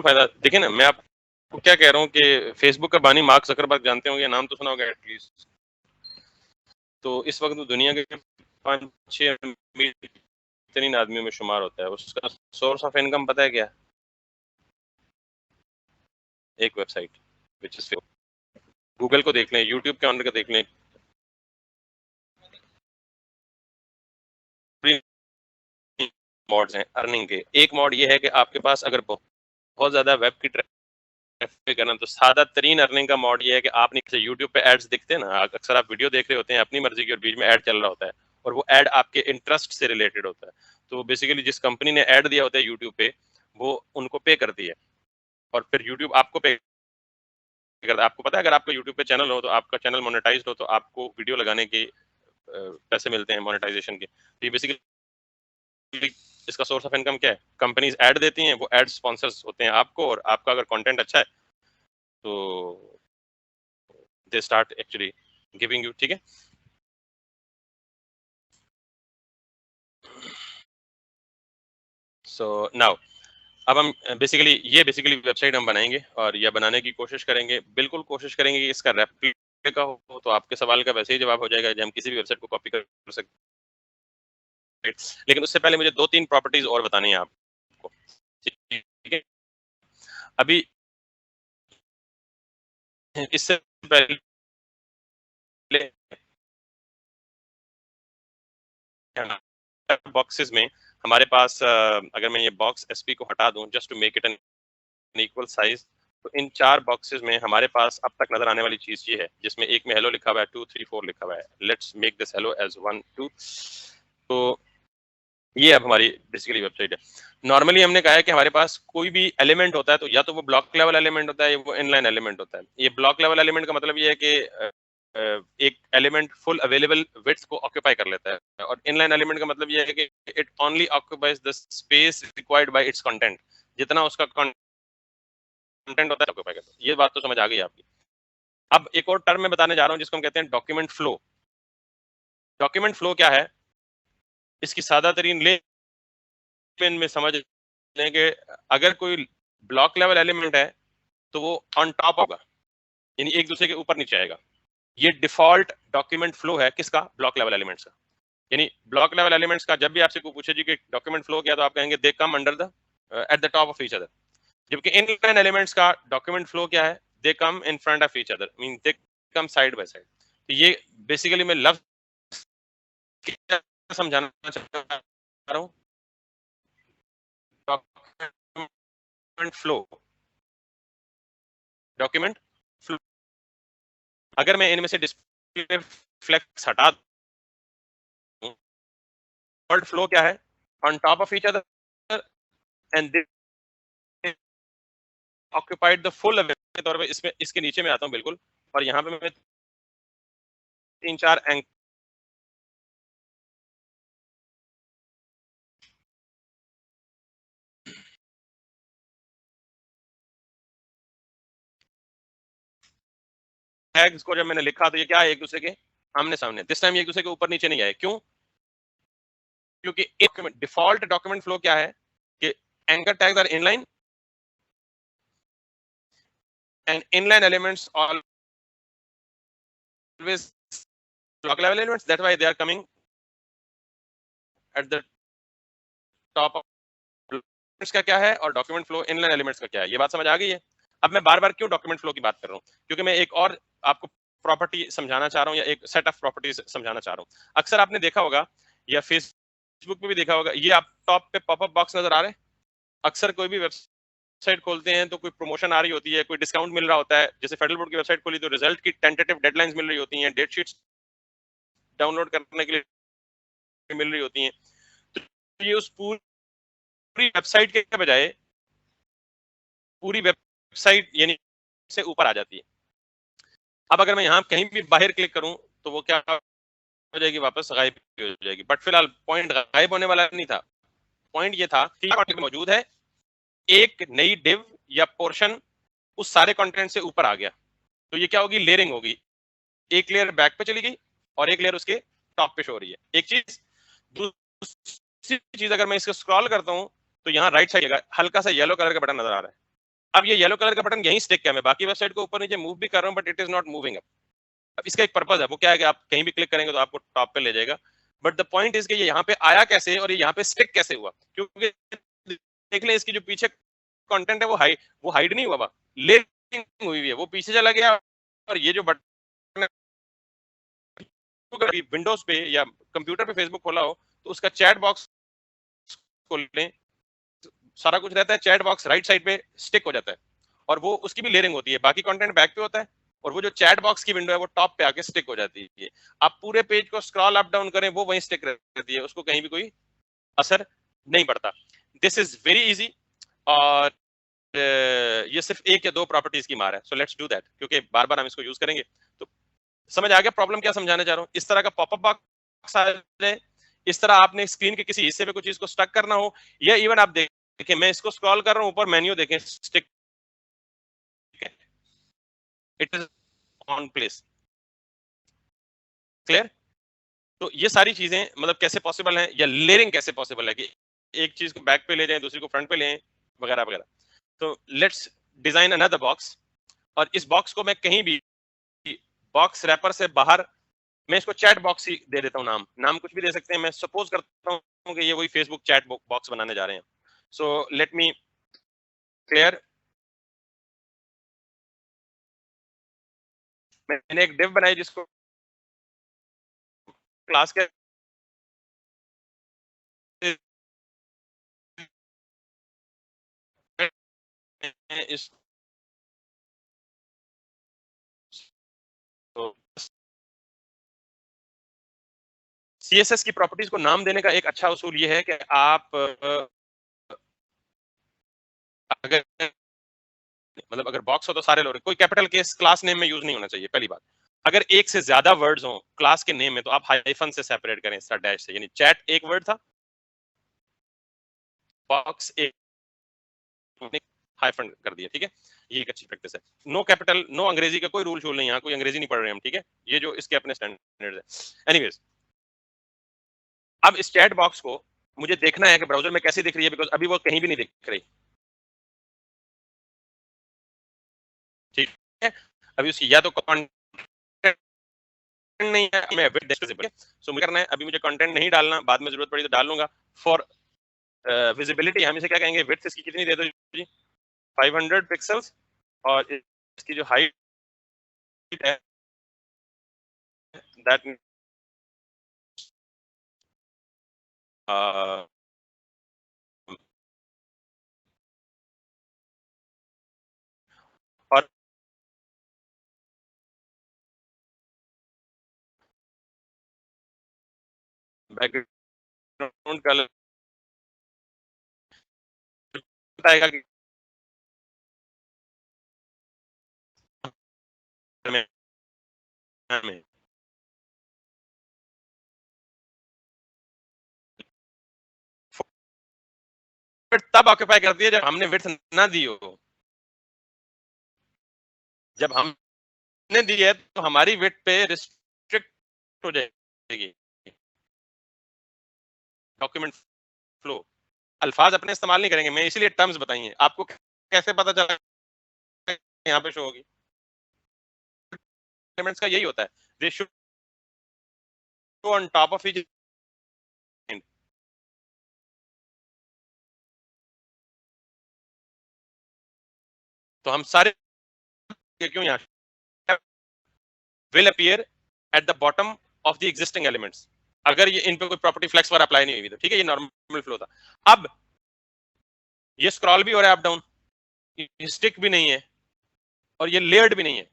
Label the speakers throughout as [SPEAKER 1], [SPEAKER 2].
[SPEAKER 1] फायदा। देखिए ना, मैं आपको क्या कह रहा हूँ कि फेसबुक का बानी मार्क ज़करबर्ग जानते होंगे, नाम तो सुना होगा एटलीस्ट। तो इस वक्त दुनिया के 5-6 बेहतरीन आदमियों में शुमार होता है। उसका सोर्स ऑफ इनकम पता है क्या? एक वेबसाइट, विच इज गूगल को देख लें, यूट्यूब के ऑनर का देख लें, मॉड्स हैं अर्निंग के। एक मॉड ये है कि आपके पास अगर बहुत ज्यादा वेब की ट्रैफिक है ना, तो सादा तरीन अर्निंग का मॉड ये है कि आप नीचे यूट्यूब पे एड्स दिखते हैं ना, अक्सर आप वीडियो देख रहे होते हैं अपनी मर्जी की और बीच में ऐड चल रहा होता है, और वो ऐड आपके इंटरेस्ट से रिलेटेड होता है। तो बेसिकली जिस कंपनी ने ऐड दिया होता है यूट्यूब पे, वो उनको पे करती है, और फिर यूट्यूब आपको पे करता है। आपको पता है, अगर आपका यूट्यूब पे चैनल हो, तो आपका चैनल मोनेटाइज हो, तो आपको वीडियो लगाने के पैसे मिलते हैं मोनेटाइजेशन के। तो ये बेसिकली इसका सोर्स ऑफ इनकम क्या है? कंपनीज ऐड देती हैं, वो ऐड स्पॉन्सर्स होते हैं आपको, और आपका अगर कंटेंट अच्छा है तो they start actually giving you. ठीक है, सो नाउ अब हम बेसिकली वेबसाइट हम बनाएंगे, और यह बनाने की कोशिश करेंगे, बिल्कुल कोशिश करेंगे कि इसका रेप्लिका हो। तो आपके सवाल का वैसे ही जवाब हो जाएगा, जब हम किसी भी वेबसाइट को कॉपी कर सकते हैं। लेकिन उससे पहले मुझे 2-3 प्रॉपर्टीज और बतानी है आपको। ठीक है, अभी इससे पहले बॉक्सेस में हमारे पास अगर मैं ये बॉक्स एसपी को हटा दूं, just to make it an equal size, तो इन 4 बॉक्सेस में हमारे पास अब तक नजर आने वाली चीज ये है, जिसमें एक में हेलो लिखा हुआ है, 2 3 4 लिखा हुआ है। Let's make this hello as 1 2। तो ये अब हमारी बेसिकली वेबसाइट है। नॉर्मली हमने कहा है कि हमारे पास कोई भी एलिमेंट होता है, तो या तो वो ब्लॉक लेवल एलिमेंट होता है, या वो इनलाइन एलिमेंट होता है। ये ब्लॉक लेवल एलिमेंट का मतलब ये है कि एक एलिमेंट फुल अवेलेबल विड्थ को ऑक्यूपाई कर लेता है, और इनलाइन एलिमेंट का मतलब ये है कि it only occupies the space required by it's content. जितना उसका कंटेंट होता है ऑक्यूपाई करता है। ये बात तो समझ आ गई आपकी। अब एक और टर्म मैं बताने जा रहा हूँ, जिसको हम कहते हैं डॉक्यूमेंट फ्लो। डॉक्यूमेंट फ्लो क्या है? इसकी सादा तरीन में समझ लें कि अगर कोई ब्लॉक लेवल एलिमेंट है, तो वो ऑन टॉप होगा, यानी एक दूसरे के ऊपर नीचे आएगा। ये डिफॉल्ट डॉक्यूमेंट फ्लो है किसका? ब्लॉक लेवल एलिमेंट्स का। यानी ब्लॉक लेवल एलिमेंट्स का जब भी आपसे कोई पूछे जी कि डॉक्यूमेंट फ्लो क्या, तो आप कहेंगे they come under the at the top of each other. जबकि इनलाइन एलिमेंट्स का डॉक्यूमेंट फ्लो क्या है? They come in front of each other, mean they come side by side. तो ये बेसिकली मैं लफ्ज क्या समझाना चाह रहा हूँ? Document flow, document flow. अगर मैं इनमें से डिस्प्ले फ्लेक्स हटा दूं, वर्ड फ्लो क्या है? On top of each other and they occupied the full के तौर पे। इसमें इसके नीचे में आता हूं बिल्कुल, और यहाँ पे मैं 3-4 टैग्स को जब मैंने लिखा, तो ये क्या है? एक दूसरे के आमने सामने। दिस टाइम एक दूसरे के ऊपर नीचे नहीं आए। क्यों? क्योंकि एक डिफॉल्ट डॉक्यूमेंट फ्लो क्या है कि anchor tags are inline and inline elements always block level elements, that's why they are coming at the top of. का क्या है और डॉक्यूमेंट फ्लो इनलाइन एलिमेंट्स का क्या है, ये बात समझ आ गई है? अब मैं बार बार क्यों डॉक्यूमेंट फ्लो की बात कर रहा हूँ? क्योंकि मैं एक और आपको प्रॉपर्टी समझाना चाह रहा हूँ, या एक सेट ऑफ प्रॉपर्टीज समझाना चाह रहा हूँ। अक्सर आपने देखा होगा, या फेसबुक पे भी देखा होगा, ये आप टॉप पे पॉपअप बॉक्स नजर आ रहे हैं। अक्सर कोई भी वेबसाइट खोलते हैं तो कोई प्रमोशन आ रही होती है, कोई डिस्काउंट मिल रहा होता है। जैसे फेडरल बोर्ड की वेबसाइट खोली, तो रिजल्ट की टेंटेटिव डेडलाइंस मिल रही होती हैं, डेट शीट्स डाउनलोड करने के लिए मिल रही होती हैं। तो ये उस पूरी वेबसाइट के बजाय पूरी वेबसाइट यानी से ऊपर आ जाती है। अब अगर मैं यहाँ कहीं भी बाहर क्लिक करूं, तो वो क्या हो जाएगी? वापस गायब हो जाएगी। बट फिलहाल पॉइंट गायब होने वाला नहीं था। पॉइंट ये था कि कंटेंट मौजूद है, एक नई डिव या पोर्शन उस सारे कंटेंट से ऊपर आ गया, तो ये क्या होगी? लेयरिंग होगी। एक लेयर बैक पे चली गई और एक लेयर उसके टॉप पे शो हो रही है। एक चीज। दूसरी चीज, अगर मैं इसको स्क्रॉल करता हूं, तो यहाँ राइट साइड हल्का सा येलो कलर का बटन नजर आ रहा है। अब ये येलो कलर का बटन यहीं स्टिक है, मैं बाकी वेबसाइट को ऊपर नीचे मूव भी कर रहा हूँ but it is not moving up. अब इसका एक पर्पज है, वो क्या है कि आप कहीं भी क्लिक करेंगे तो आपको टॉप पे ले जाएगा, बट द पॉइंट इज कि ये यहाँ पे आया कैसे और ये यहाँ पे स्टिक कैसे हुआ, क्योंकि देख लें इसकी जो पीछे कंटेंट है वो हाइड नहीं हुआ, लिंक हुई है, वो पीछे चला गया, और ये जो बटन विंडोज पे या कंप्यूटर पे फेसबुक खोला हो तो उसका चैट बॉक्स खोल लें, सारा कुछ रहता है, चैट बॉक्स राइट साइड पे स्टिक हो जाता है, और वो उसकी भी लेयरिंग होती है, बाकी कंटेंट बैक पे होता है, और वो जो चैट बॉक्स की विंडो है वो टॉप पे आके स्टिक हो जाती है। आप पूरे पेज को स्क्रॉल अप डाउन करें वो वहीं स्टिक रहती है, उसको कहीं भी कोई असर नहीं पड़ता। दिस इज वेरी इजी, और ये सिर्फ एक या दो प्रॉपर्टीज की मार है, सो लेट्स डू दैट, क्योंकि बार बार हम इसको यूज करेंगे। तो समझ आ गया प्रॉब्लम क्या समझाने जा रहा हूँ? इस तरह का पॉपअप बॉक्स आ जाए, इस तरह आपने स्क्रीन के किसी हिस्से पे कुछ चीज को स्टक करना हो, या इवन आप देखें मैं इसको स्क्रॉल कर रहा हूँ, ऊपर मेन्यू देखें stick, it is on place, clear? तो ये सारी चीजें मतलब कैसे पॉसिबल है, या लेयरिंग कैसे पॉसिबल है कि एक चीज को बैक पे ले जाएं, दूसरी को फ्रंट पे ले आएं, वगैरह वगैरह। तो लेट्स डिजाइन अनदर बॉक्स, और इस बॉक्स को मैं कहीं भी बॉक्स रैपर से बाहर, मैं इसको चैट बॉक्स ही दे देता हूँ, नाम कुछ भी दे सकते हैं, मैं सपोज करता हूँ कि ये वही फेसबुक चैट बॉक्स बनाने जा रहे हैं। सो लेट मी क्लियर, मैंने एक डिव बनाई जिसको क्लास के इस तो सीएसएस की प्रॉपर्टीज को नाम देने का एक अच्छा उसूल ये है कि आप अगर मतलब अगर बॉक्स हो तो सारे लोग, कोई कैपिटल केस क्लास नेम में यूज नहीं होना चाहिए, पहली बात। अगर एक से ज्यादा वर्ड्स हो क्लास के नेम में तो आप हाइफन से सेपरेट करें, इसका डैश से, यानी चैट एक वर्ड था, बॉक्स एक हाइफन कर दिया, ठीक है, ये एक अच्छी प्रैक्टिस है। नो कैपिटल, नो अंग्रेजी का कोई रूल शूल नहीं, यहाँ कोई अंग्रेजी नहीं पढ़ रहे हम, ठीक है, ये जो इसके अपने स्टैंडर्ड है। एनीवेज, अब इस चैट बॉक्स को मुझे देखना है कि ब्राउजर में कैसे दिख रही है, बिकॉज अभी वो कहीं भी नहीं दिख रही, ठीक है। अभी उसकी या तो कंटेंट नहीं है, मैं विद डिस्प्ले, सो मुझे करना है, अभी मुझे कंटेंट नहीं डालना, बाद में जरूरत पड़ी तो डाल लूंगा। फॉर विजिबिलिटी हम इसे क्या कहेंगे, विड्थ इसकी कितनी दे दो जी, 500 पिक्सल्स, और इसकी जो हाइट है दैट और बैकग्राउंड कलर बताएगा कि में तब ऑक्यूपाई करती है जब हमने विड्थ ना दी हो, जब हमने दी है तो हमारी विड्थ पे रिस्ट्रिक्ट हो जाएगी डॉक्यूमेंट फ्लो, अल्फाज अपने इस्तेमाल नहीं करेंगे, मैं इसीलिए टर्म्स बताइए, आपको कैसे पता चला यहाँ पे शो होगी, एलिमेंट्स का यही होता है, they should show on top of each, तो हम सारे क्यों यहाँ will appear at the bottom of the existing elements, अगर ये इन पे कोई प्रॉपर्टी फ्लेक्स पर अप्लाई नहीं हुई तो, ठीक है, ये नॉर्मल फ्लो था। अब ये स्क्रॉल भी हो रहा है अप डाउन, ये स्टिक भी नहीं है, और ये लेयर्ड भी नहीं है,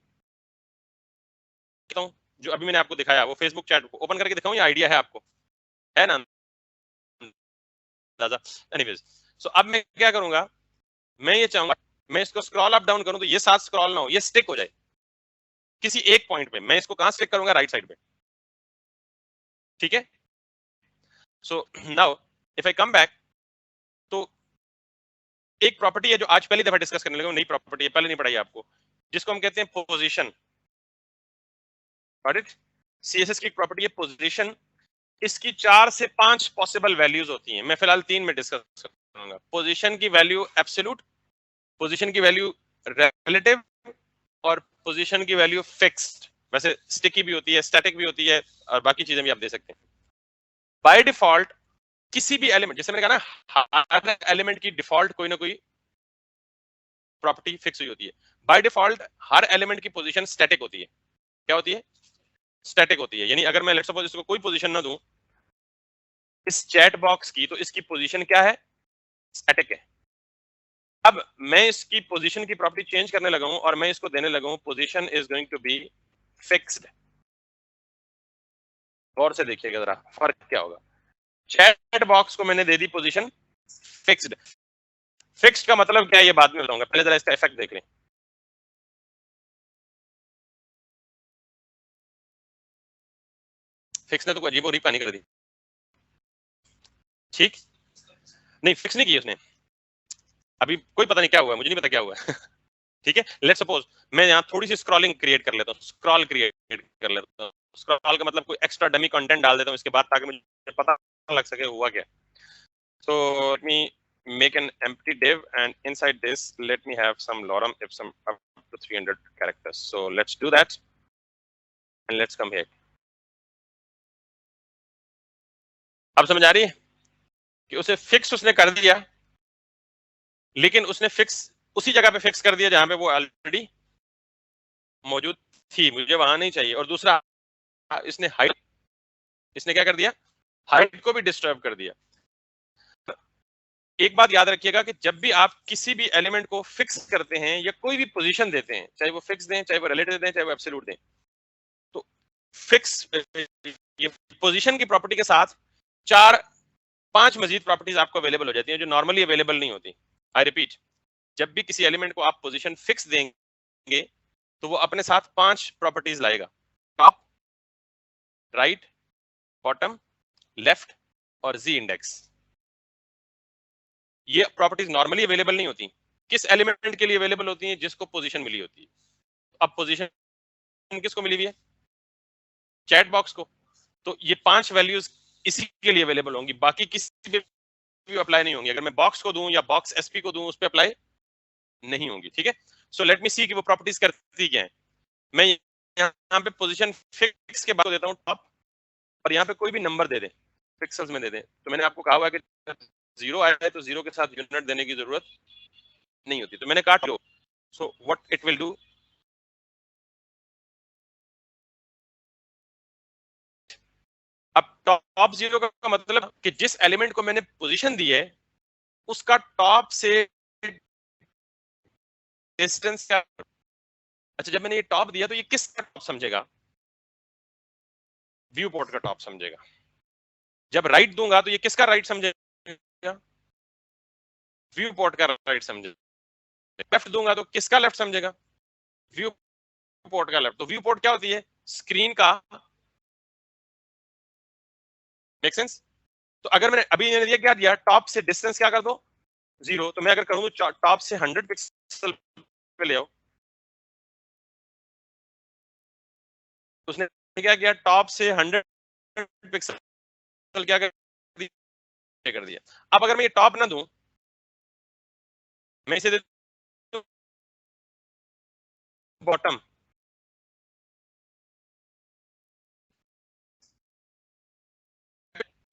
[SPEAKER 1] जो अभी मैंने आपको दिखाया वो फेसबुक चैट को ओपन करके दिखाऊं, ये आइडिया है आपको, है ना अंदाजा? एनीवेज, सो अब मैं क्या करूंगा, मैं ये चाहूंगा मैं इसको स्क्रॉल अप डाउन करूं तो ये साथ स्क्रॉल ना हो, ये स्टिक हो जाए किसी एक पॉइंट पे, मैं इसको कहां स्टिक करूंगा, राइट साइड पे, ठीक है। So now if I come back, तो एक प्रॉपर्टी है जो आज पहली दफा डिस्कस करने लगे, नई प्रॉपर्टी है, पहले नहीं पढ़ाई आपको, जिसको हम कहते हैं पोजीशन, सीएसएस की प्रॉपर्टी है पोजीशन, इसकी 4 से 5 पॉसिबल वैल्यूज होती हैं, मैं फिलहाल 3 में डिस्कस करूंगा। पोजीशन की वैल्यू एब्सोल्यूट, पोजीशन की वैल्यू रिलेटिव और पोजीशन की वैल्यू फिक्स्ड। वैसे स्टिकी भी होती है, स्टैटिक भी होती है, और बाकी चीजें भी आप दे सकते हैं। बाय डिफॉल्ट किसी भी एलिमेंट, जैसे मैंने कहा ना, हर एलिमेंट की डिफॉल्ट कोई ना कोई प्रॉपर्टी फिक्स हुई होती है। बाय डिफॉल्ट हर एलिमेंट की पोजीशन स्टैटिक होती है। क्या होती है? स्टैटिक होती है। यानी अगर मैं लेट्स सपोज इसको कोई पोजीशन ना दूं इस चैट बॉक्स की, तो इसकी पोजीशन क्या है? स्टैटिक है। अब मैं इसकी पोजीशन की प्रॉपर्टी चेंज करने लगा हूं और मैं इसको देने लगा हूं position is going to be fixed. गौर से देखिएगा जरा फर्क क्या होगा। चैट बॉक्स को मैंने दे दी पोजीशन फिक्स्ड। फिक्स्ड का मतलब क्या है ये बाद में बताऊंगा, पहले जरा इसका इफेक्ट देख लें। फिक्स ने तो अजीब और पानी कर दी। ठीक, नहीं फिक्स नहीं की उसने, अभी कोई पता नहीं क्या हुआ, मुझे नहीं पता क्या हुआ। ठीक है, लेट्स सपोज मैं यहाँ थोड़ी सी स्क्रॉलिंग क्रिएट कर लेता हूँ, स्क्रॉल क्रिएट कर लेता हूँ। स्क्रॉल का मतलब कोई एक्स्ट्रा डमी कंटेंट डाल देता हूँ इसके बाद, ताकि मुझे पता लग सके हुआ क्या। So let me make an empty div, and inside this let me have some lorem ipsum up to 300 characters. So let's do that, and let's come here. अब समझ आ रही है कि उसे फिक्स उसने कर दिया, लेकिन उसने फिक्स उसी जगह पे फिक्स कर दिया जहां पे वो ऑलरेडी मौजूद थी, मुझे वहां नहीं चाहिए। और दूसरा, इसने हाइट, इसने क्या कर दिया? हाइट को भी डिस्टर्ब कर दिया। एक बात याद रखिएगा कि जब भी आप किसी भी एलिमेंट को फिक्स करते हैं या कोई भी पोजीशन देते हैं, चाहे वो फिक्स दें, चाहे वो रिलेटिव दें, चाहे वो एब्सोल्यूट दें, तो फिक्स ये पोजीशन की प्रॉपर्टी के साथ 4-5 मजीद प्रॉपर्टीज आपको अवेलेबल हो जाती हैं जो नॉर्मली अवेलेबल नहीं होती। आई रिपीट, जब भी किसी एलिमेंट को आप पोजीशन फिक्स देंगे तो वो अपने साथ 5 प्रॉपर्टीज लाएगा। टॉप, राइट, बॉटम, लेफ्ट और जी इंडेक्स। ये प्रॉपर्टीज नॉर्मली अवेलेबल नहीं होती। किस एलिमेंट के लिए अवेलेबल होती हैं? जिसको पोजीशन मिली होती है। अब पोजीशन किसको मिली हुई है? चैट बॉक्स को। तो ये 5 वैल्यूज इसी के लिए अवेलेबल होंगी, बाकी किसी भी अप्लाई नहीं होंगी। अगर मैं बॉक्स को दूं या बॉक्स एसपी को दूं, उस पर अप्लाई नहीं होंगी। ठीक है, सो लेट मी सी कि वो प्रॉपर्टीज करती क्या है। मैं यहाँ पे पोजीशन फिक्स के बाद देता हूँ टॉप, और यहाँ पे कोई भी नंबर दे दे, पिक्सल्स में दे दे। तो मैंने आपको कहा हुआ है कि 0 आया है तो 0 के साथ यूनिट देने की जरूरत नहीं होती। तो मैंने काट लो। So what it will do, अब टॉप 0 का मतलब कि जिस एलिमेंट को मैंने पोजीशन दी है उसका टॉप से डिस्टेंस क्या। अच्छा, जब मैंने ये टॉप दिया तो ये किसका टॉप समझेगा? व्यू पोर्ट का टॉप समझेगा। जब राइट दूंगा तो ये किसका राइट समझेगा? व्यू पोर्ट का राइट समझेगा। लेफ्ट दूंगा तो किसका लेफ्ट समझेगा? व्यू पोर्ट का लेफ्ट। तो व्यू पोर्ट क्या होती है? स्क्रीन का। Make sense? तो अगर मैंने अभी मैंने दिया, क्या दिया? टॉप से डिस्टेंस क्या कर दो? 0। तो मैं अगर करूँ तो टॉप से 100 पिक्सल पे ले आओ, तो उसने क्या किया? टॉप से 100 पिक्सल क्या कर दिया। अब अगर मैं ये टॉप ना दूं, मैं इसे दे दूं बॉटम,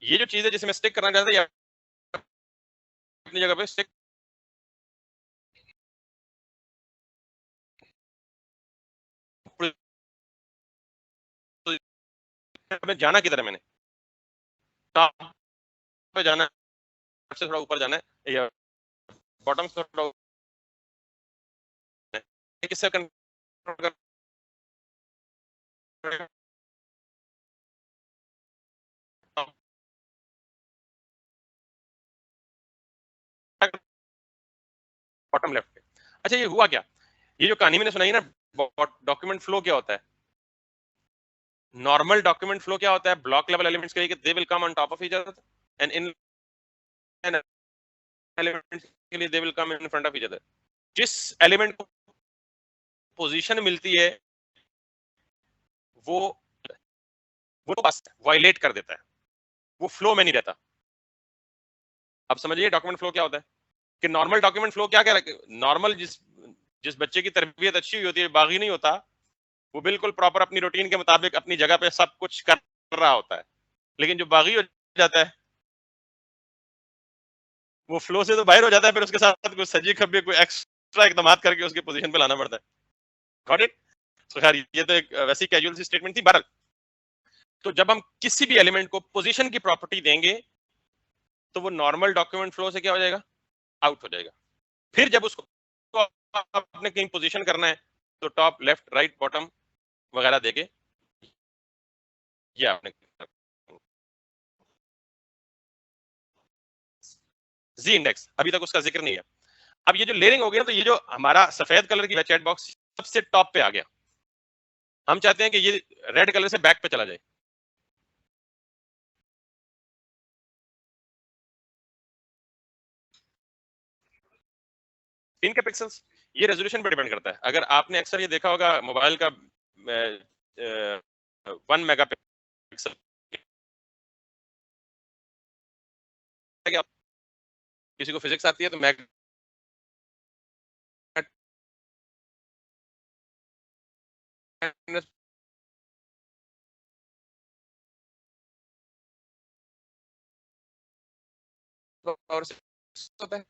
[SPEAKER 1] ये जो चीज है जिसे मैं स्टिक करना चाहता था, अपनी जगह पे स्टिक में जाना किधर है? मैंने टॉप पे जाना है, से थोड़ा ऊपर जाना है, या बॉटम से थोड़ा ऊपर है। किससे कंट्रोल कर बॉटम लेफ्ट पे। अच्छा, ये हुआ क्या? ये जो कहानी मैंने सुनाई ना, डॉक्यूमेंट फ्लो क्या होता है? नॉर्मल डॉक्यूमेंट फ्लो क्या होता है ब्लॉक लेवल एलिमेंट्स के लिए? They will come on top of each other, and in elements के लिए they will come in front of each other. जिस एलिमेंट को पोजीशन मिलती है वो बस वायलेट कर देता है, वो फ्लो में नहीं रहता। अब समझिए डॉक्यूमेंट फ्लो क्या होता है। कि नॉर्मल डॉक्यूमेंट फ्लो क्या क्या, नॉर्मल जिस बच्चे की तरबियत अच्छी हुई होती है, बागी नहीं होता, वो बिल्कुल प्रॉपर अपनी रूटीन के मुताबिक अपनी जगह पे सब कुछ कर रहा होता है। लेकिन जो बागी हो जाता है वो फ्लो से तो बाहर हो जाता है, फिर उसके साथ कुछ सजी खब्बे कोई एक्स्ट्रा इकदाम करके उसके पोजीशन पे लाना पड़ता है। Got it? तो खैर ये तो एक वैसी कैजुअल सी स्टेटमेंट थी। बहरहाल, तो जब हम किसी भी एलिमेंट को पोजीशन की प्रॉपर्टी देंगे तो वो नॉर्मल डॉक्यूमेंट फ्लो से क्या हो जाएगा, आउट हो जाएगा। फिर जब उसको आपने कहीं पोजीशन करना है तो टॉप, लेफ्ट, राइट, बॉटम वगैरह देके ये आपने जी इंडेक्स, अभी तक उसका जिक्र नहीं है। अब ये जो लेयरिंग हो गया, तो ये जो हमारा सफेद कलर की चैट बॉक्स सबसे टॉप पे आ गया, हम चाहते हैं कि ये रेड कलर से बैक पे चला जाए। पिन के पिक्सल्स ये रेजोल्यूशन पर डिपेंड करता है। अगर आपने अक्सर ये देखा होगा मोबाइल का 1 मेगा पिक्सल, किसी को फिजिक्स आती है तो मैग और होता है।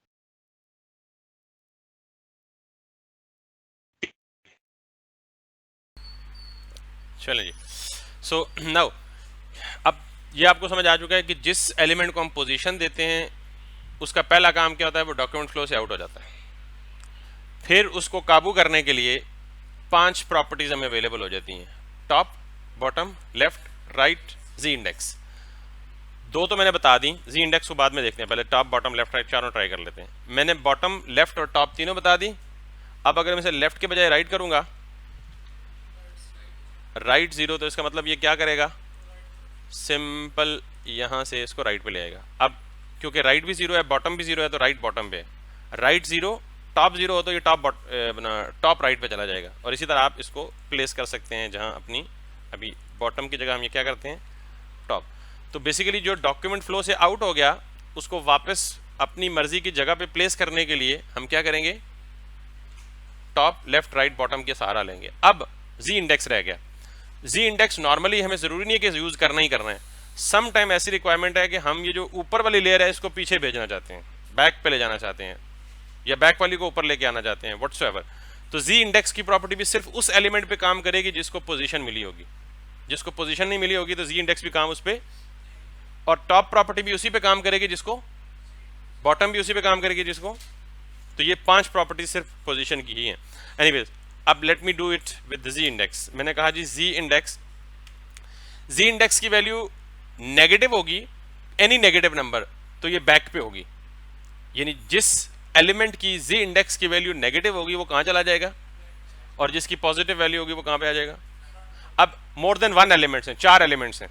[SPEAKER 1] चलिए जी, सो नाउ अब ये आपको समझ आ चुका है कि जिस एलिमेंट को हम पोजीशन देते हैं उसका पहला काम क्या होता है, वो डॉक्यूमेंट फ्लो से आउट हो जाता है। फिर उसको काबू करने के लिए 5 प्रॉपर्टीज हमें अवेलेबल हो जाती हैं, टॉप, बॉटम, लेफ्ट, राइट, जी इंडेक्स। 2 तो मैंने बता दी, जी इंडेक्स को बाद में देखते हैं, पहले टॉप, बॉटम, लेफ्ट, राइट चारों ट्राई कर लेते हैं। मैंने बॉटम, लेफ्ट और टॉप तीनों बता दी। अब अगर मैं इसे लेफ्ट के बजाय राइट करूंगा, राइट 0, तो इसका मतलब ये क्या करेगा, सिंपल यहां से इसको राइट पे ले आएगा। अब क्योंकि राइट भी 0 है, बॉटम भी 0 है, तो राइट बॉटम पे है। राइट 0, टॉप 0 हो तो ये टॉप राइट पे चला जाएगा। और इसी तरह आप इसको प्लेस कर सकते हैं जहां अपनी अभी बॉटम की जगह हम ये क्या करते हैं, टॉप। तो बेसिकली जो डॉक्यूमेंट फ्लो से आउट हो गया उसको वापस अपनी मर्जी की जगह पे प्लेस करने के लिए हम क्या करेंगे, टॉप, लेफ्ट, राइट, बॉटम के सहारा लेंगे। अब जी इंडेक्स रह गया। जी इंडेक्स नॉर्मली हमें जरूरी नहीं है कि यूज करना ही करना है। सम टाइम ऐसी रिक्वायरमेंट है कि हम ये जो ऊपर वाली लेयर है इसको पीछे भेजना चाहते हैं, बैक पे ले जाना चाहते हैं, या बैक वाली को ऊपर लेके आना चाहते हैं, व्हाट्सएवर। तो जी इंडेक्स की प्रॉपर्टी भी सिर्फ उस एलिमेंट पे काम करेगी जिसको पोजीशन मिली होगी। जिसको पोजीशन नहीं मिली होगी तो जी इंडेक्स भी काम उस पर, और टॉप प्रॉपर्टी भी उसी पे काम करेगी जिसको, बॉटम भी उसी पे काम करेगी जिसको। तो ये 5 प्रॉपर्टी सिर्फ पोजीशन की ही है। एनीवेज, अब let me do it with z index. मैंने कहा जी जी इंडेक्स की वैल्यू नेगेटिव होगी, एनी नेगेटिव नंबर, तो ये बैक पे होगी। यानी जिस एलिमेंट की जी इंडेक्स की वैल्यू नेगेटिव होगी वो कहां चला जाएगा, और जिसकी पॉजिटिव वैल्यू होगी वो कहां पे आ जाएगा। अब मोर देन 1 एलिमेंट्स हैं, 4 एलिमेंट्स हैं,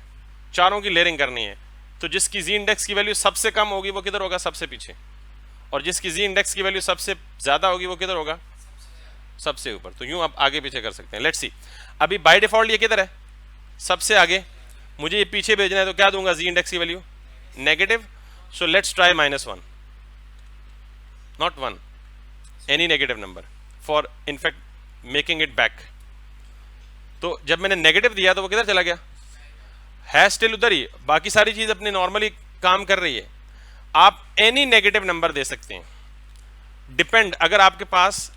[SPEAKER 1] चारों की लेयरिंग करनी है। तो जिसकी जी इंडेक्स की वैल्यू सबसे कम होगी वो किधर होगा, सबसे पीछे। और जिसकी जी इंडेक्स की वैल्यू सबसे ज्यादा होगी वो किधर होगा, सबसे ऊपर। तो यूं आप आगे पीछे कर सकते हैं। लेट्स सी, अभी बाय डिफॉल्ट ये किधर है, सबसे आगे। मुझे ये पीछे भेजना है तो क्या दूंगा, जी इंडेक्स की value negative. So let's try -1, not 1, any negative number for in fact making it back. तो जब मैंने नेगेटिव दिया तो वो किधर चला गया, है स्टिल उधर ही, बाकी सारी चीज अपने नॉर्मली काम कर रही है। आप एनी नेगेटिव नंबर दे सकते हैं, डिपेंड। अगर आपके पास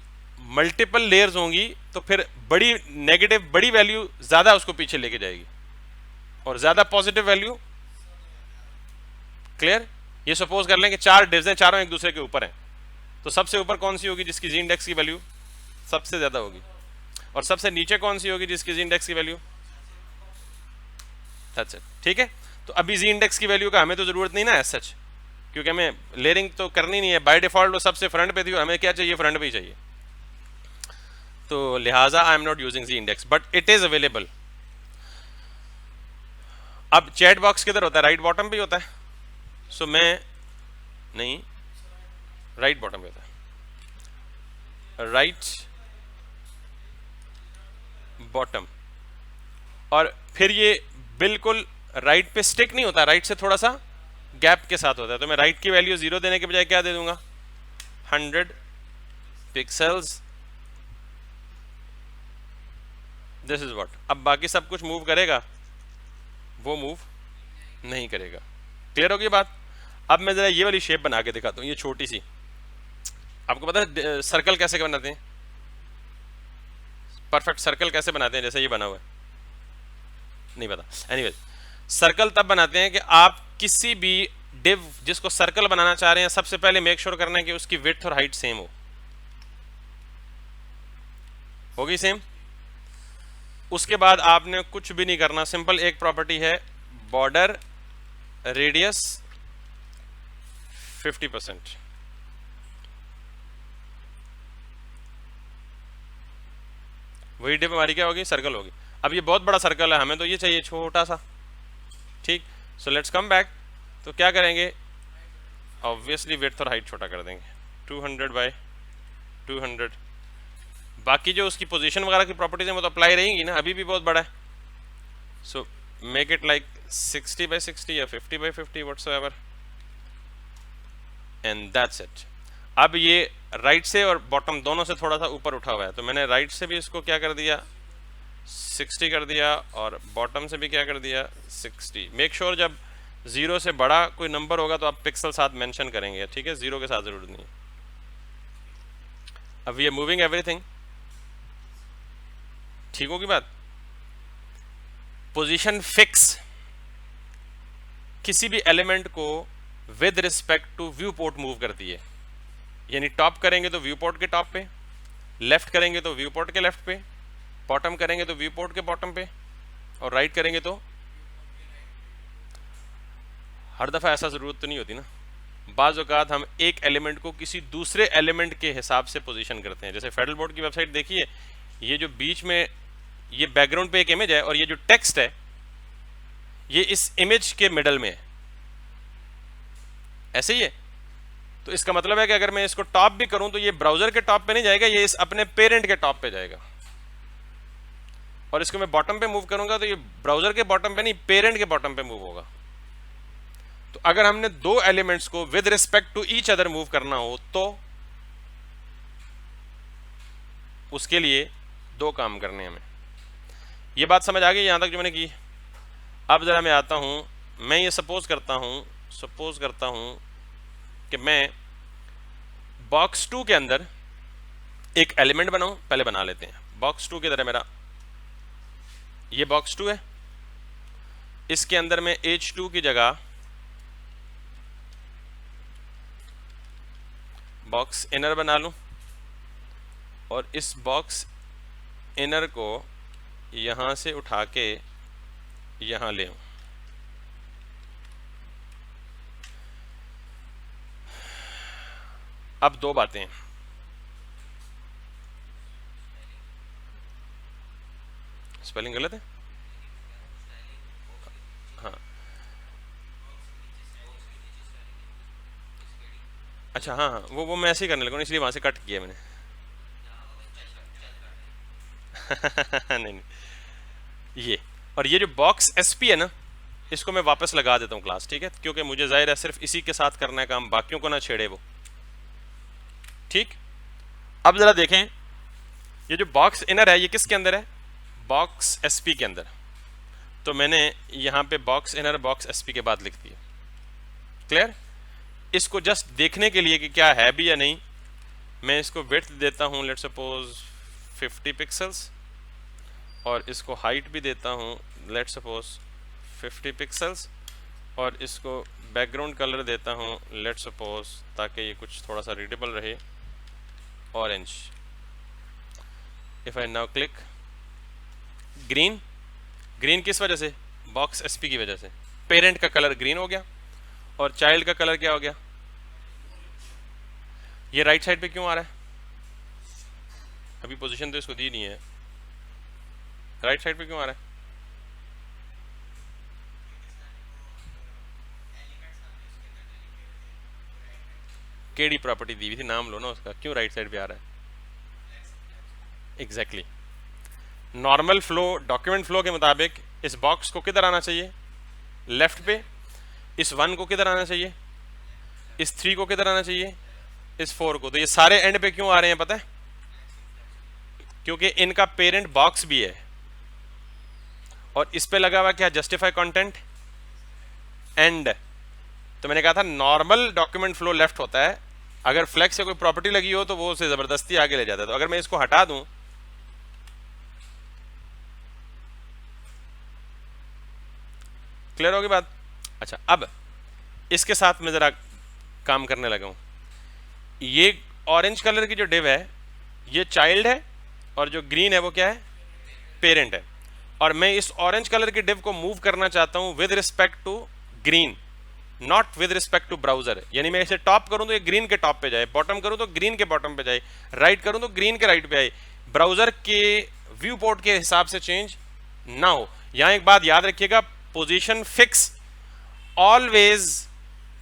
[SPEAKER 1] मल्टीपल लेयर्स होंगी तो फिर बड़ी नेगेटिव, बड़ी वैल्यू ज्यादा उसको पीछे लेके जाएगी, और ज्यादा पॉजिटिव वैल्यू, क्लियर। ये सपोज कर लें कि 4 डिव्स हैं, चारों एक दूसरे के ऊपर हैं, तो सबसे ऊपर कौन सी होगी, जिसकी जी इंडेक्स की वैल्यू सबसे ज्यादा होगी, और सबसे नीचे कौन सी होगी, जिसकी जी इंडेक्स की वैल्यू, दैट्स इट। ठीक है, तो अभी जी इंडेक्स की वैल्यू का हमें तो जरूरत नहीं ना एज सच, क्योंकि हमें लेयरिंग तो करनी नहीं है। बाय डिफॉल्ट वो सबसे फ्रंट पे थी, हमें क्या चाहिए, फ्रंट पे ही चाहिए। तो लिहाजा I am not using z index, but it is available. अब चैट बॉक्स किधर होता है, राइट बॉटम पे होता है। सो मैं नहीं, राइट बॉटम पे होता है, राइट बॉटम। और फिर ये बिल्कुल राइट पे स्टिक नहीं होता, राइट से थोड़ा सा गैप के साथ होता है। तो मैं राइट की वैल्यू 0 देने के बजाय क्या दे दूंगा, 100 पिक्सल्स, दिस इज व्हाट। अब बाकी सब कुछ मूव करेगा, वो मूव नहीं करेगा। क्लियर होगी बात? अब मैं जरा ये वाली शेप बना के दिखाता हूँ, ये छोटी सी। आपको पता है सर्कल कैसे बनाते हैं? परफेक्ट सर्कल कैसे बनाते हैं? जैसे ये बना हुआ है, नहीं पता। एनीवेज, सर्कल तब बनाते हैं कि आप किसी भी डिव जिसको सर्कल बनाना चाह रहे हैं, सबसे पहले मेक श्योर करना है कि उसकी विड्थ और हाइट सेम होगी सेम। उसके बाद आपने कुछ भी नहीं करना, सिंपल एक प्रॉपर्टी है, बॉर्डर रेडियस 50%। वही डिव हमारी क्या होगी? सर्कल होगी। अब ये बहुत बड़ा सर्कल है, हमें तो ये चाहिए छोटा सा, ठीक। So let's come back. तो क्या करेंगे? ऑब्वियसली विड्थ और हाइट छोटा कर देंगे, 200 बाय 200। बाकी जो उसकी पोजीशन वगैरह की प्रॉपर्टीज हैं वो तो अप्लाई रहेंगी ना, अभी भी बहुत बड़ा है। So make it like 60 by 60 या 50 by 50 whatsoever, and that's it. अब ये राइट से और बॉटम दोनों से थोड़ा सा ऊपर उठा हुआ है, तो मैंने राइट से भी इसको क्या कर दिया? 60 कर दिया, और बॉटम से भी क्या कर दिया? 60। मेक श्योर जब 0 से बड़ा कोई नंबर होगा तो आप पिक्सल साथ मेंशन करेंगे, ठीक है? 0 के साथ जरूरत नहीं है। अब ये मूविंग एवरीथिंग, ठीक होगी बात? पोजीशन फिक्स किसी भी एलिमेंट को with respect to viewport move करती है, यानी टॉप करेंगे तो व्यू पोर्ट के टॉप पे, लेफ्ट करेंगे तो व्यू पोर्ट के लेफ्ट पे, बॉटम करेंगे तो व्यू पोर्ट के बॉटम पे, और राइट करेंगे तो। हर दफ़ा ऐसा ज़रूरत तो नहीं होती ना, बाज़ औक़ात हम एक एलिमेंट को किसी दूसरे एलिमेंट के हिसाब से पोजीशन करते हैं। जैसे फेडरल बोर्ड की वेबसाइट देखिए, ये जो बीच में ये बैकग्राउंड पे एक इमेज है और ये जो टेक्स्ट है ये इस इमेज के मिडल में है, ऐसे ही है। तो इसका मतलब है कि अगर मैं इसको टॉप भी करूं तो ये ब्राउजर के टॉप पे नहीं जाएगा, ये इस अपने पेरेंट के टॉप पे जाएगा। और इसको मैं बॉटम पे मूव करूंगा तो ये ब्राउजर के बॉटम पे नहीं, पेरेंट के बॉटम पे मूव होगा। तो अगर हमने दो एलिमेंट्स को with respect to each other move करना हो तो उसके लिए दो काम करने हमें। ये बात समझ आ गई यहां तक जो मैंने की? अब जरा मैं आता हूं, मैं ये सपोज करता हूं कि मैं बॉक्स 2 के अंदर एक एलिमेंट बनाऊं। पहले बना लेते हैं। बॉक्स 2 की तरह मेरा ये बॉक्स 2 है, इसके अंदर मैं H2 की जगह बॉक्स इनर बना लूं, और इस बॉक्स इनर को यहां से उठा के यहां ले आऊं। अब दो बातें, स्पेलिंग गलत है? हाँ, अच्छा, हाँ हाँ, वो मैं ऐसे ही करने लगा, इसलिए वहां से कट किया मैंने। नहीं नहीं, ये और ये जो बॉक्स एसपी है ना, इसको मैं वापस लगा देता हूँ क्लास, ठीक है? क्योंकि मुझे जाहिर है सिर्फ इसी के साथ करना है काम, बाकियों को ना छेड़े वो, ठीक। अब जरा देखें, ये जो बॉक्स इनर है ये किसके अंदर है? बॉक्स एसपी के अंदर। तो मैंने यहाँ पे बॉक्स इनर बॉक्स एसपी के बाद लिख दिया। क्लियर? इसको जस्ट देखने के लिए कि क्या है भी या नहीं, मैं इसको विड्थ देता हूँ, लेट्स सपोज 50 पिक्सल्स, और इसको हाइट भी देता हूँ, लेट्स सपोज 50 पिक्सल्स, और इसको बैकग्राउंड कलर देता हूँ, लेट्स सपोज, ताकि ये कुछ थोड़ा सा रीडेबल रहे, orange. If I now click green, green किस वजह से? बॉक्स एसपी की वजह से। पेरेंट का कलर ग्रीन हो गया और चाइल्ड का कलर क्या हो गया? ये राइट साइड पे क्यों आ रहा है? अभी पोजीशन तो इसको दी नहीं है, राइट साइड पे क्यों आ रहा है? केडी प्रॉपर्टी दी हुई थी, नाम लो ना उसका, क्यों राइट साइड पे आ रहा है? Exactly normal flow, document flow के मुताबिक इस बॉक्स को किधर आना चाहिए? लेफ्ट पे। इस 1 को किधर आना चाहिए? इस 3 को किधर आना चाहिए? इस 4 को, तो ये सारे एंड पे क्यों आ रहे हैं पता है? क्योंकि इनका पेरेंट बॉक्स भी है और इस पे लगा हुआ क्या, जस्टिफाई कंटेंट एंड। तो मैंने कहा था नॉर्मल डॉक्यूमेंट फ्लो लेफ्ट होता है, अगर फ्लेक्स से कोई प्रॉपर्टी लगी हो तो वो उसे जबरदस्ती आगे ले जाता है। तो अगर मैं इसको हटा दूं, क्लियर होगी बात? अच्छा, अब इसके साथ मैं जरा काम करने लगा हूं। ये ऑरेंज कलर की जो डिव है ये चाइल्ड है और जो ग्रीन है वो क्या है, पेरेंट है। और मैं इस ऑरेंज कलर की डिव को मूव करना चाहता हूं with respect to green, not with respect to browser. यानी मैं इसे टॉप करूं तो ये ग्रीन के टॉप पे जाए, बॉटम करूं तो ग्रीन के बॉटम पे जाए, राइट करूं तो ग्रीन के राइट पे आए, ब्राउजर के व्यू पोर्ट के हिसाब से चेंज ना हो। यहां एक बात याद रखिएगा, position fix always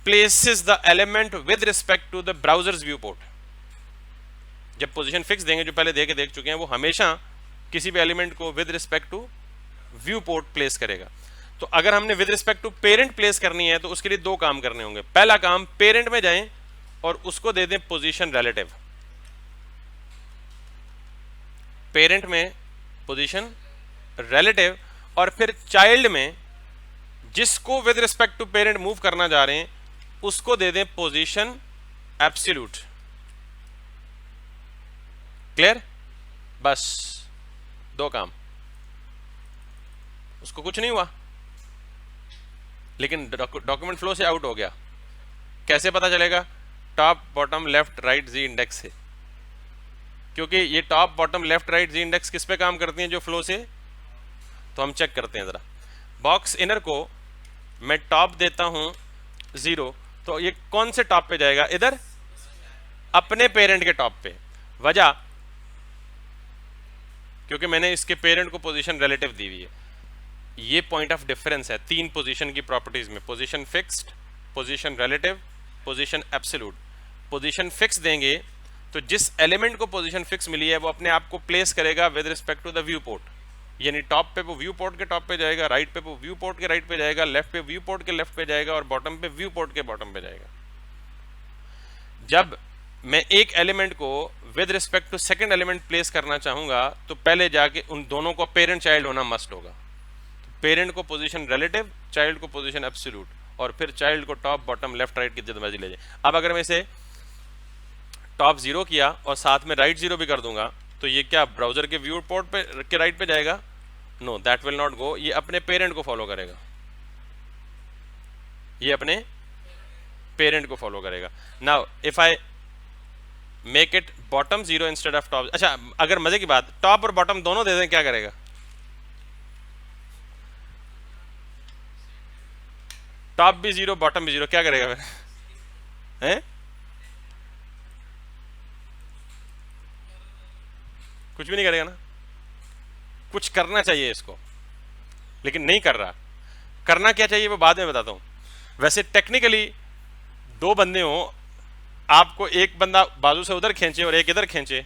[SPEAKER 1] places the element with respect to the browser's viewport. जब पोजीशन फिक्स देंगे, जो पहले देख चुके हैं, वो हमेशा किसी भी एलिमेंट को with respect to viewport place करेगा। तो अगर हमने with respect to parent place करनी है तो उसके लिए दो काम करने होंगे। पहला काम, पेरेंट में जाएं और उसको दे दें पोजीशन रिलेटिव, पेरेंट में पोजीशन रिलेटिव, और फिर चाइल्ड में जिसको with respect to parent move करना जा रहे हैं उसको दे दें पोजीशन एब्सोल्यूट। क्लियर? बस दो काम, उसको कुछ नहीं हुआ लेकिन डॉक्यूमेंट फ्लो से आउट हो गया। कैसे पता चलेगा? टॉप बॉटम लेफ्ट राइट जी इंडेक्स से, क्योंकि ये टॉप बॉटम लेफ्ट राइट जी इंडेक्स किस पे काम करती हैं, जो फ्लो से। तो हम चेक करते हैं जरा। बॉक्स इनर को मैं टॉप देता हूं 0, तो ये कौन से टॉप पे जाएगा? इधर अपने पेरेंट के टॉप पे। वजह, क्योंकि मैंने इसके पेरेंट को पोजीशन रिलेटिव दी हुई है। ये पॉइंट ऑफ डिफरेंस है तीन पोजीशन की प्रॉपर्टीज में, position fixed, position relative, position absolute. Position fix देंगे तो जिस एलिमेंट को पोजीशन फिक्स मिली है वो अपने आप को प्लेस करेगा with respect to the viewport. यानी टॉप पे वो व्यू पोर्ट के टॉप पे जाएगा, राइट पे वो व्यू पोर्ट के राइट पे जाएगा, लेफ्ट पे व्यू पोर्ट के लेफ्ट पे जाएगा और बॉटम पे व्यू पोर्ट के बॉटम पे जाएगा। जब मैं एक एलिमेंट को with respect to second element place करना चाहूंगा तो पहले जाके उन दोनों को पेरेंट चाइल्ड होना मस्ट होगा। पेरेंट को पोजीशन रिलेटिव, चाइल्ड को पोजीशन एब्सोल्यूट, और फिर चाइल्ड को टॉप बॉटम लेफ्ट राइट की जितनी मर्जी ले जाए। अब अगर मैं इसे टॉप 0 किया और साथ में राइट 0 भी कर दूंगा तो ये क्या ब्राउजर के व्यू पोर्ट पे के राइट पे जाएगा? No, that will not go. ये अपने पेरेंट को फॉलो करेगा, ये अपने पेरेंट को फॉलो करेगा। Now if I make it bottom 0 instead of top. अच्छा, अगर मजे की बात, टॉप और बॉटम दोनों दे दें, क्या करेगा? टॉप भी 0 बॉटम भी 0, क्या करेगा फिर? हैं? कुछ भी नहीं करेगा ना। कुछ करना चाहिए इसको, लेकिन नहीं कर रहा। करना क्या चाहिए वो बाद में बताता हूं। वैसे टेक्निकली दो बंदे हो, आपको एक बंदा बाजू से उधर खींचे और एक इधर खींचे,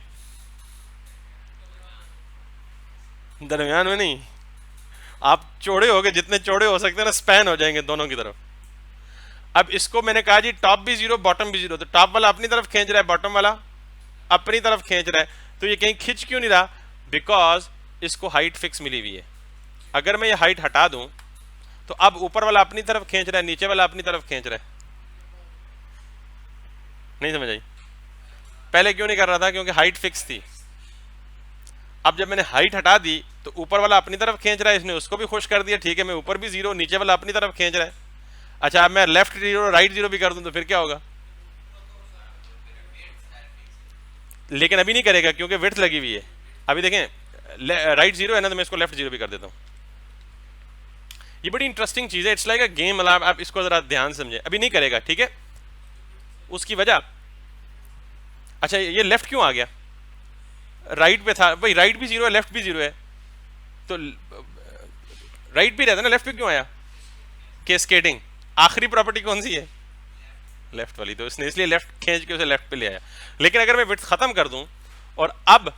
[SPEAKER 1] दरमियान में नहीं। आप चौड़े हो गए, जितने चौड़े हो सकते हैं ना, स्पैन हो जाएंगे दोनों की तरफ। अब इसको मैंने कहा जी टॉप भी 0 बॉटम भी 0, तो टॉप वाला अपनी तरफ खींच रहा है, बॉटम वाला अपनी तरफ खींच रहा है। तो ये कहीं खींच क्यों नहीं रहा? बिकॉज इसको हाइट फिक्स मिली हुई है। अगर मैं ये हाइट हटा दूं तो अब ऊपर वाला अपनी तरफ खींच रहा है, नीचे वाला अपनी तरफ खींच रहा है। नहीं समझ आई? पहले क्यों नहीं कर रहा था? क्योंकि हाइट फिक्स थी। अब जब मैंने हाइट हटा दी तो ऊपर वाला अपनी तरफ खींच रहा है, इसने उसको भी खुश कर दिया। ठीक है, मैं ऊपर भी 0, नीचे वाला अपनी तरफ खींच रहा है। अच्छा, अब मैं लेफ्ट 0 राइट 0 भी कर दूं तो फिर क्या होगा? लेकिन अभी नहीं करेगा क्योंकि विड्थ लगी हुई है। अभी देखें, राइट 0 है ना, तो मैं इसको लेफ्ट 0 भी कर देता हूं। ये बड़ी इंटरेस्टिंग चीज है, इट्स लाइक अ गेम। मतलब आप इसको जरा ध्यान समझे। अभी नहीं करेगा, ठीक है? उसकी वजह, अच्छा ये लेफ्ट क्यों आ गया? राइट पे था भाई, राइट भी 0 है, लेफ्ट भी 0 है, तो राइट भी रहता ना, लेफ्ट पे क्यों आया? कैस्केडिंग। आखिरी प्रॉपर्टी कौन सी है? लेफ्ट वाली, तो इसने इसलिए लेफ्ट खींच के उसे लेफ्ट पे ले आया। लेकिन अगर मैं विड्थ खत्म कर दूं और अब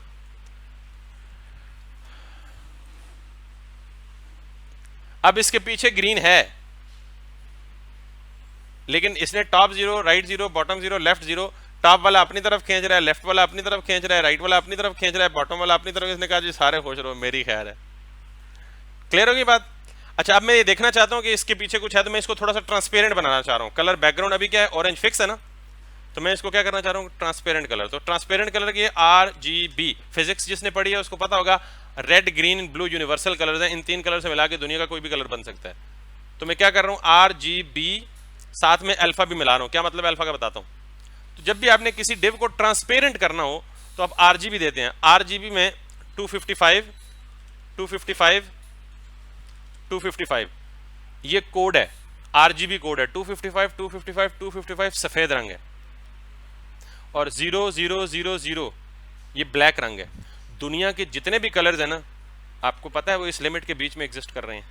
[SPEAKER 1] इसके पीछे ग्रीन है, लेकिन इसने top 0 right 0 bottom 0 left 0 top वाला अपनी तरफ खींच रहा है, लेफ्ट वाला अपनी तरफ खींच रहा है, राइट वाला अपनी तरफ खींच रहा है, बॉटम वाला अपनी तरफ। इसने कहा जी सारे खुश रहो, मेरी खैर है। क्लियर होगी बात? अच्छा, अब मैं ये देखना चाहता हूँ कि इसके पीछे कुछ है, तो मैं इसको थोड़ा सा ट्रांसपेरेंट बनाना चाह रहा हूँ। कलर बैकग्राउंड अभी क्या है, ऑरेंज फिक्स है ना, तो मैं इसको क्या करना चाह रहा हूँ, ट्रांसपेरेंट कलर। तो ट्रांसपेरेंट कलर की RGB, फिजिक्स जिसने पढ़ी है उसको पता होगा, red green blue universal colours हैं, इन 3 कलर से मिला के दुनिया का कोई भी कलर बन सकता है। तो मैं क्या कर रहा हूँ, RGB साथ में अल्फा भी मिला रहा हूँ। क्या मतलब अल्फा का बताता हूँ। तो जब भी आपने किसी डिव को ट्रांसपेरेंट करना हो तो आप RGB देते हैं। RGB में 255 255 255 ये कोड है, RGB कोड है। 255 255 255 सफेद रंग है, और 0000 ये ब्लैक रंग है। दुनिया के जितने भी कलर्स हैं ना, आपको पता है वो इस लिमिट के बीच में एग्जिस्ट कर रहे हैं।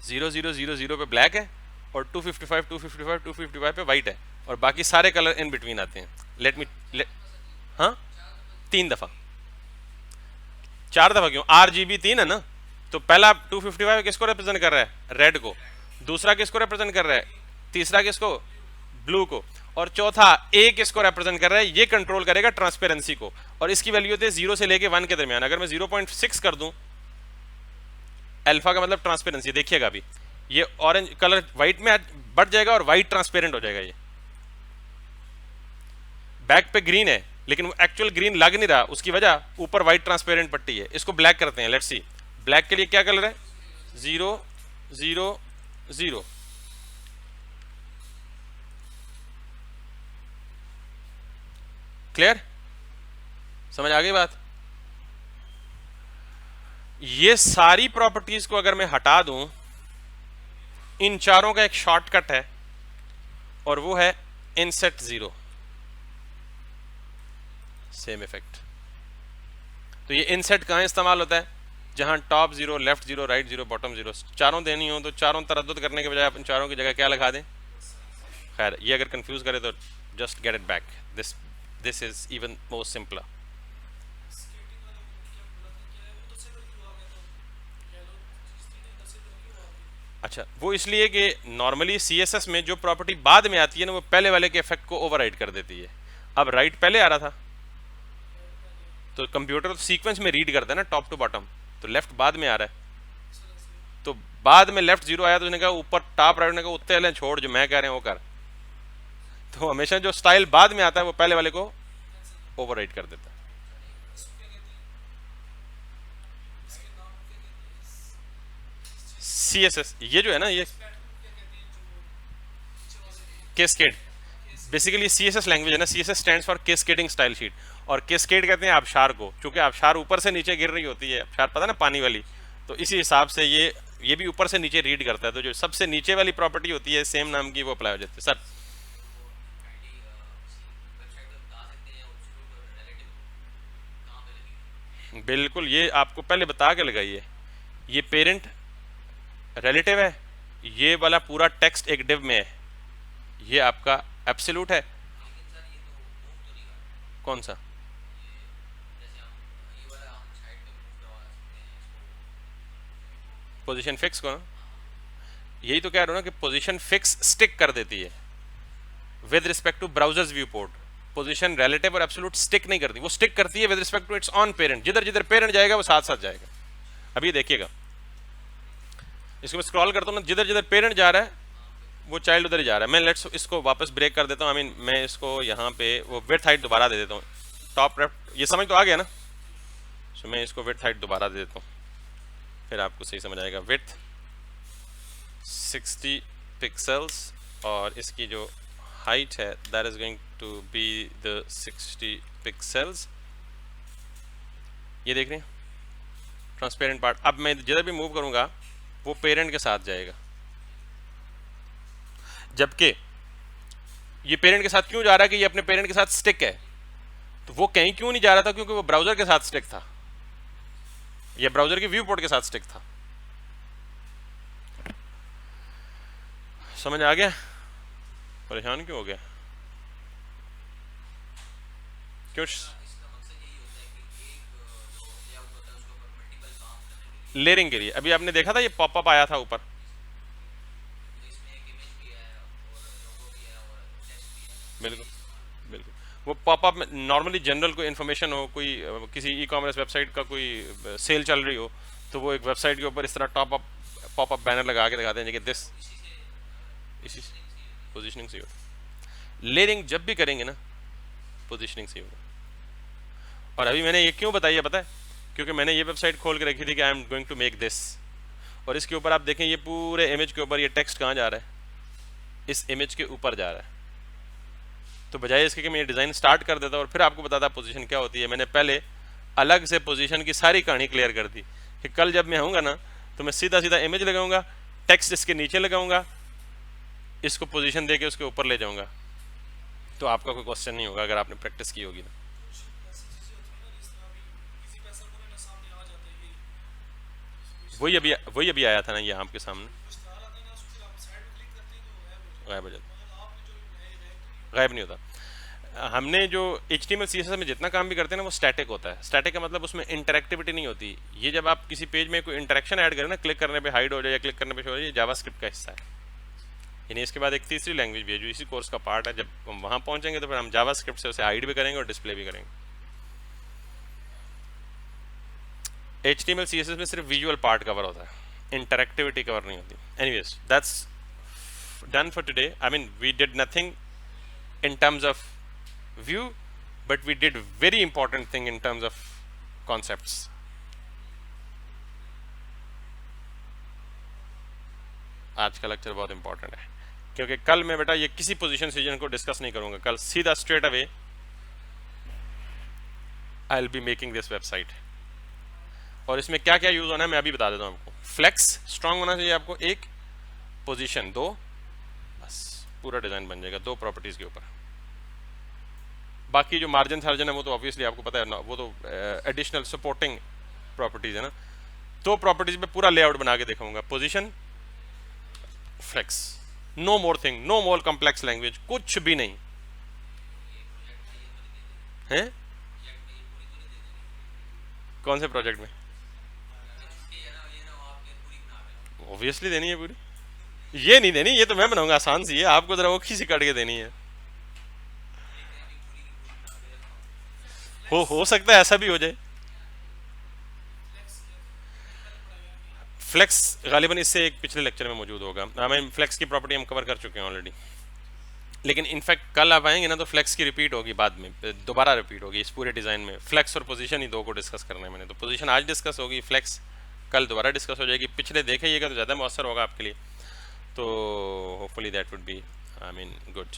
[SPEAKER 1] 0000 पे ब्लैक है, और 255 255 255 पे वाइट है, और बाकी सारे कलर इन बिटवीन आते हैं। हाँ 3 दफा, 4 दफा क्यों, RGB 3 है ना। तो पहला 255 किसको रिप्रेजेंट कर रहा है, रेड को। दूसरा किसको रिप्रेजेंट कर रहा है, तीसरा किसको, ब्लू को। और चौथा A किसको रिप्रेजेंट कर रहा है, ये कंट्रोल करेगा ट्रांसपेरेंसी को। और इसकी वैल्यू होती है 0 से लेके 1 के दरमियान। अगर मैं 0.6 कर दूं, अल्फा का मतलब ट्रांसपेरेंसी। देखिएगा अभी ये ऑरेंज कलर व्हाइट में बढ़ जाएगा और व्हाइट ट्रांसपेरेंट हो जाएगा। ये बैक पे ग्रीन है लेकिन वो एक्चुअल ग्रीन लग नहीं रहा, उसकी वजह ऊपर व्हाइट ट्रांसपेरेंट पट्टी है। इसको ब्लैक करते हैं, लेट्स सी। ब्लैक के लिए क्या कलर है, 0 0 0। क्लियर, समझ आ गई बात। ये सारी प्रॉपर्टीज को अगर मैं हटा दूं, इन चारों का एक शॉर्टकट है, और वो है इनसेट 0, सेम इफेक्ट। तो ये इनसेट कहां इस्तेमाल होता है, जहां टॉप 0, लेफ्ट 0, राइट 0, बॉटम 0 चारों देनी हो, तो चारों तरद्दुद करने के बजाय अपन चारों की जगह क्या लगा दें। खैर ये अगर कंफ्यूज करे तो just get it back, this is even more simpler. अच्छा, वो इसलिए कि नॉर्मली CSS में जो प्रॉपर्टी बाद में आती है ना, वो पहले वाले के इफेक्ट को ओवरराइड कर देती है। अब राइट पहले आ रहा था, तो कंप्यूटर तो सीक्वेंस में रीड करता है ना टॉप टू बॉटम, तो लेफ्ट बाद में आ रहा है। तो बाद में लेफ्ट 0 आया तो उसने कहा ऊपर टॉप राइट ने कहा उत्ते वाले छोड़, जो मैं कह रहे हैं वो कर। तो हमेशा जो स्टाइल बाद में आता है वो पहले वाले को ओवरराइड कर देता है। CSS ये जो है ना, ये कैस्केड बेसिकली CSS लैंग्वेज है ना। CSS stands for cascading style sheet, और कैस्केड कहते हैं आबशार को, क्योंकि आबशार ऊपर से नीचे गिर रही होती है। आबशार पता ना, पानी वाली। तो इसी हिसाब से ये भी ऊपर से नीचे रीड करता है। तो जो सबसे नीचे वाली प्रॉपर्टी होती है सेम नाम की, वो अप्लाई हो जाती है। सर बिल्कुल, ये आपको पहले बता के लगाइए। ये पेरेंट रिलेटिव है, ये वाला पूरा टेक्स्ट एक डिव में है, ये आपका एब्सोल्यूट है। कौन सा, पोजीशन फिक्स को ना, यही तो कह रहा हूं ना कि पोजीशन फिक्स स्टिक कर देती है with respect to browser's viewport. Position relative और एब्सोल्यूट स्टिक नहीं करती, वो स्टिक करती है with respect to its own parent. जिधर जिधर पेरेंट जाएगा वो साथ साथ जाएगा। अभी देखिएगा, इसको मैं स्क्रॉल करता हूँ ना, जिधर जिधर पेरेंट जा रहा है वो चाइल्ड उधर ही जा रहा है। मैं लेट्स इसको वापस ब्रेक कर देता हूँ। आई मीन मैं इसको यहाँ पे वो विड्थ हाइट दोबारा दे देता हूँ। टॉप लेफ्ट, ये समझ तो आ गया ना। सो मैं इसको विड्थ हाइट दोबारा दे देता हूँ, फिर आपको सही समझ आएगा। विड्थ 60 पिक्सल्स, और इसकी जो हाइट है that is going to be the 60 pixels. ये देख रहे हैं ट्रांसपेरेंट पार्ट। अब मैं जिधर भी मूव करूंगा वो पेरेंट के साथ जाएगा, जबकि ये पेरेंट के साथ क्यों जा रहा है कि ये अपने पेरेंट के साथ स्टिक है। तो वो कहीं क्यों नहीं जा रहा था, क्योंकि वो ब्राउजर के साथ स्टिक था, ये ब्राउजर के व्यू पोर्ट के साथ स्टिक था। समझ आ गया, परेशान क्यों हो गया, क्यों लेयरिंग के लिए। अभी आपने देखा था ये पॉपअप आया था ऊपर, बिल्कुल वो पॉपअप में नॉर्मली जनरल कोई इन्फॉर्मेशन हो, कोई किसी ई कॉमर्स वेबसाइट का कोई सेल चल रही हो, तो वो एक वेबसाइट के ऊपर इस तरह पॉपअप बैनर लगा के दिखाते हैं कि दिस, इसी पोजिशनिंग से हो। लेयरिंग जब भी करेंगे ना, पोजिशनिंग से होगा। और अभी मैंने ये क्यों बताई है पता है? क्योंकि मैंने ये वेबसाइट खोल के रखी थी कि I am going to make this, और इसके ऊपर आप देखें ये पूरे इमेज के ऊपर ये टेक्स्ट कहाँ जा रहा है? इस इमेज के ऊपर जा रहा है। तो बजाय इसके कि मैं ये डिज़ाइन स्टार्ट कर देता और फिर आपको बताता पोजीशन क्या होती है, मैंने पहले अलग से पोजीशन की सारी कहानी क्लियर कर दी कि कल जब मैं आऊँगा ना तो मैं सीधा सीधा इमेज लगाऊंगा, टेक्स्ट इसके नीचे लगाऊंगा, इसको पोजीशन दे के उसके ऊपर ले जाऊंगा, तो आपका कोई क्वेश्चन नहीं होगा अगर आपने प्रैक्टिस की होगी ना। वही अभी आया था ना ये आपके सामने, गायब हो जाता, गायब नहीं होता। हमने जो HTML CSS में जितना काम भी करते हैं ना वो स्टैटिक होता है। स्टैटिक का मतलब उसमें इंटरेक्टिविटी नहीं होती। ये जब आप किसी पेज में कोई इंटरेक्शन ऐड करें ना, क्लिक करने पे हाइड हो जाए या क्लिक करने पे शो हो जाए, ये जावास्क्रिप्ट का हिस्सा है। यानी इसके बाद एक तीसरी लैंग्वेज भी है जो इसी कोर्स का पार्ट है। जब हम वहाँ पहुँचेंगे तो फिर हम जावास्क्रिप्ट से उसे हाइड भी करेंगे और डिस्प्ले भी करेंगे। HTML CSS में सिर्फ विजुअल पार्ट कवर होता है, इंटरेक्टिविटी कवर नहीं होती। Anyways that's done for today. I mean we did nothing in terms of view, but we did very important thing in terms of concepts. आज का lecture बहुत important है क्योंकि कल मैं बेटा ये किसी पोजीशन सीजन को डिस्कस नहीं करूंगा। कल सीधा straight away I will be making this website, और इसमें क्या क्या यूज होना है मैं अभी बता देता हूं आपको। फ्लेक्स स्ट्रांग होना चाहिए आपको, एक पोजीशन, दो, बस पूरा डिजाइन बन जाएगा दो प्रॉपर्टीज के ऊपर। बाकी जो मार्जिन सार्जिन है वो तो ऑब्वियसली आपको पता है ना, वो तो एडिशनल सपोर्टिंग प्रॉपर्टीज है ना। दो प्रॉपर्टीज में पूरा लेआउट बना के दिखाऊंगा, position, flex, no more thing, no more complex language, कुछ भी नहीं है। कौन से प्रोजेक्ट में? ऑब्वियसली देनी है पूरी, ये नहीं देनी, ये तो मैं बनाऊंगा, आसान सी है, आपको जरा वो खींची काट के देनी है। हो सकता है ऐसा भी हो जाए। फ्लेक्स गालिबन इससे एक पिछले लेक्चर में मौजूद होगा। हमें फ्लेक्स की प्रॉपर्टी हम कवर कर चुके हैं ऑलरेडी, लेकिन इनफैक्ट कल आप आएंगे ना तो फ्लेक्स की रिपीट होगी, बाद में दोबारा रिपीट होगी इस पूरे डिज़ाइन में। फ्लेक्स और पोजीशन ही दो को डिस्कस करना है मैंने, तो पोजीशन आज डिस्कस होगी, फ्लेक्स कल दोबारा डिस्कस हो जाएगी। पिछले देखिएगा तो ज़्यादा मौसर होगा आपके लिए, तो hopefully that would be I mean good.